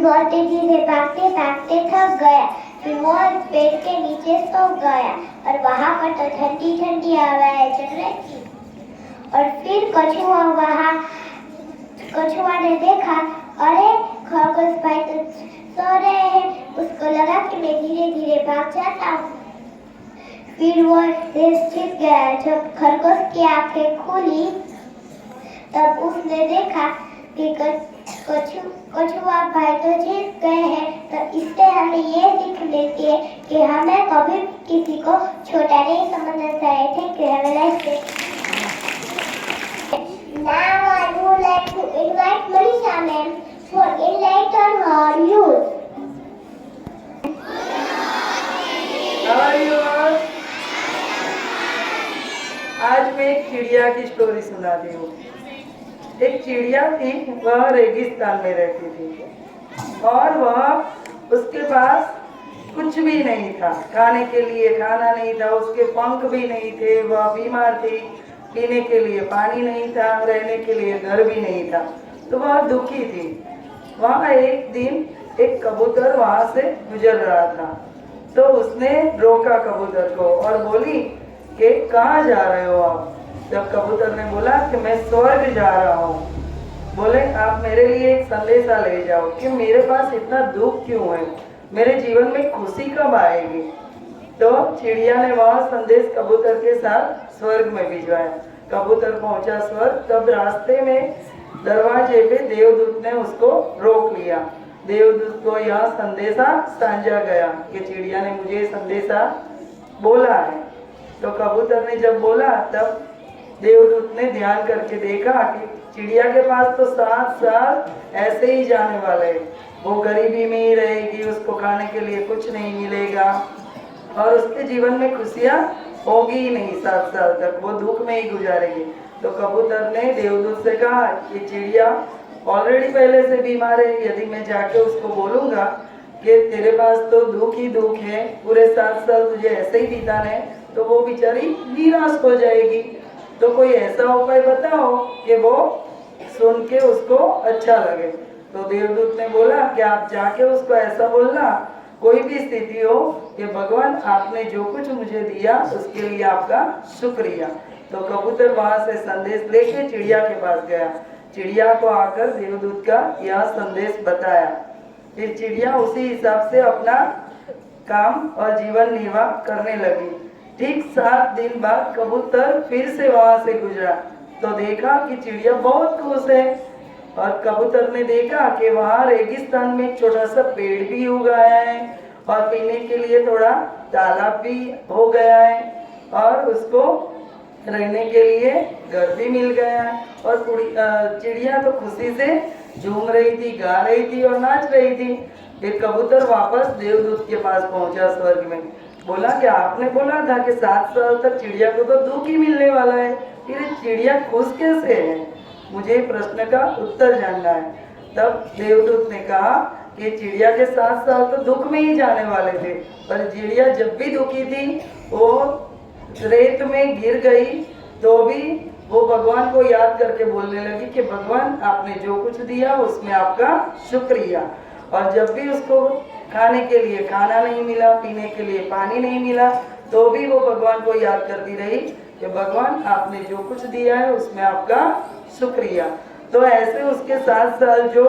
बहुत तेजी से भागते भागते थक गया। फिर वो पेड़ के नीचे सो गया और वहाँ पर तो ठंडी ठंडी हवाएं चल रही थी। और फिर कछुआ ने देखा, अरे खरगोश भाई तो सो रहे हैं। उसको लगा कि मैं धीरे धीरे भाग जाता हूँ। फिर वो रेस जीत गया। जब खरगोश की आंखें खुली तब उसने देखा कि कछुआ भाई तो जीत गए हैं। तो इससे हमें ये सीख मिलती है कि हमें कभी किसी को छोटा नहीं समझना चाहिए। Thank you, have a nice day. Now I would like to invite Manisha ma'am for enlighten her youth. How are you all? आज मैं एक चिड़िया की स्टोरी सुनाती हूँ। एक चिड़िया थी, वह रेगिस्तान में रहती थी और वह उसके पास कुछ भी नहीं था। खाने के लिए खाना नहीं था, उसके पंख भी नहीं थे, वह बीमार थी, पीने के लिए पानी नहीं था, रहने के लिए घर भी नहीं था, तो वह दुखी थी। वहाँ एक दिन एक कबूतर वहाँ से गुजर रहा था, तो उसने रोका कबूतर को और बोली कि कहाँ जा रहे हो आप? जब कबूतर ने बोला कि मैं स्वर्ग जा रहा हूँ, बोले आप मेरे लिए एक संदेशा ले जाओ कि मेरे पास इतना दुख क्यों है, मेरे जीवन में खुशी कब आएगी। तो चिड़िया ने वह संदेश कबूतर के साथ स्वर्ग में भिजवाया। कबूतर पहुंचा स्वर्ग, तब रास्ते में दरवाजे पे देवदूत ने उसको रोक लिया। देवदूत को यह संदेशा सांझा गया कि चिड़िया ने मुझे संदेशा बोला है। तो कबूतर ने जब बोला तब देवदूत ने ध्यान करके देखा कि चिड़िया के पास तो 7 साल ऐसे ही जाने वाले, वो गरीबी में ही रहेगी, उसको खाने के लिए कुछ नहीं मिलेगा और उसके जीवन में खुशियाँ होगी ही नहीं। 7 साल तक वो दुख में ही गुजारेगी। तो कबूतर ने देवदूत से कहा कि चिड़िया ऑलरेडी पहले से बीमार है, यदि मैं जाके उसको बोलूँगा कि तेरे पास तो दुख ही दुख है, पूरे 7 साल तुझे ऐसे ही बिताने, तो वो बेचारी निराश हो जाएगी। तो कोई ऐसा उपाय बताओ कि वो सुन के उसको अच्छा लगे। तो देवदूत ने बोला कि आप जाके उसको ऐसा बोलना, कोई भी स्थिति हो, कि भगवान आपने जो कुछ मुझे दिया उसके लिए आपका शुक्रिया। तो कबूतर वहां से संदेश लेके चिड़िया के पास गया। चिड़िया को आकर देवदूत का यह संदेश बताया। फिर चिड़िया उसी हिसाब से अपना काम और जीवन निर्वाह करने लगी। ठीक 7 दिन बाद कबूतर फिर से वहां से गुजरा तो देखा कि चिड़िया बहुत खुश है और कबूतर ने देखा कि वहाँ रेगिस्तान में एक छोटा सा पेड़ भी उगाया है और पीने के लिए थोड़ा तालाब भी हो गया है और उसको रहने के लिए घर भी मिल गया है। और चिड़िया तो खुशी से झूम रही थी, गा रही थी और नाच रही थी। फिर कबूतर वापस देवदूत के पास पहुंचा स्वर्ग में, बोला कि आपने बोला था कि 7 साल तक चिड़िया को तो दुख ही मिलने वाला है, फिर चिड़िया खुश कैसे है, मुझे प्रश्न का उत्तर जानना है। तब देवदूत ने कहा कि चिड़िया के 7 साल तो दुख में ही जाने वाले थे, पर चिड़िया जब भी दुखी थी वो रेत में गिर गई तो भी वो भगवान को याद करके बोलने लगी कि भगवान आपने जो कुछ दिया उसमें आपका शुक्रिया। और जब भी उसको खाने के लिए खाना नहीं मिला, पीने के लिए पानी नहीं मिला, तो भी वो भगवान को याद करती रही कि भगवान आपने जो कुछ दिया है उसमें आपका शुक्रिया। तो ऐसे उसके 7 साल जो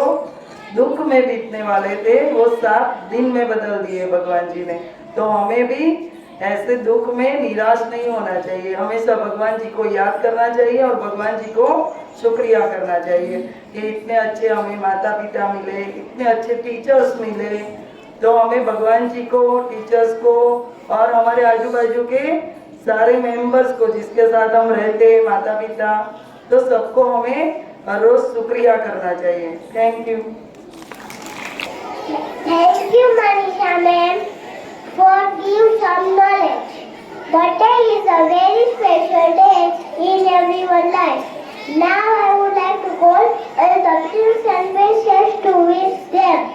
दुख में बीतने वाले थे वो 7 दिन में बदल दिए भगवान जी ने। तो हमें भी ऐसे दुख में निराश नहीं होना चाहिए, हमेशा भगवान जी को याद करना चाहिए और भगवान जी को शुक्रिया करना चाहिए कि इतने अच्छे हमें माता पिता मिले, इतने अच्छे टीचर्स मिले तो हमें भगवान जी को, टीचर्स को और हमारे आजू बाजू के सारे मेंबर्स को जिसके साथ हम रहते हैं, माता पिता, तो सबको हमें रोज शुक्रिया करना चाहिए। Thank you. Thank you, Manisha ma'am, for giving some knowledge. Birthday is a very special day in everyone's life. Now I would like to call all the students and parents to wish them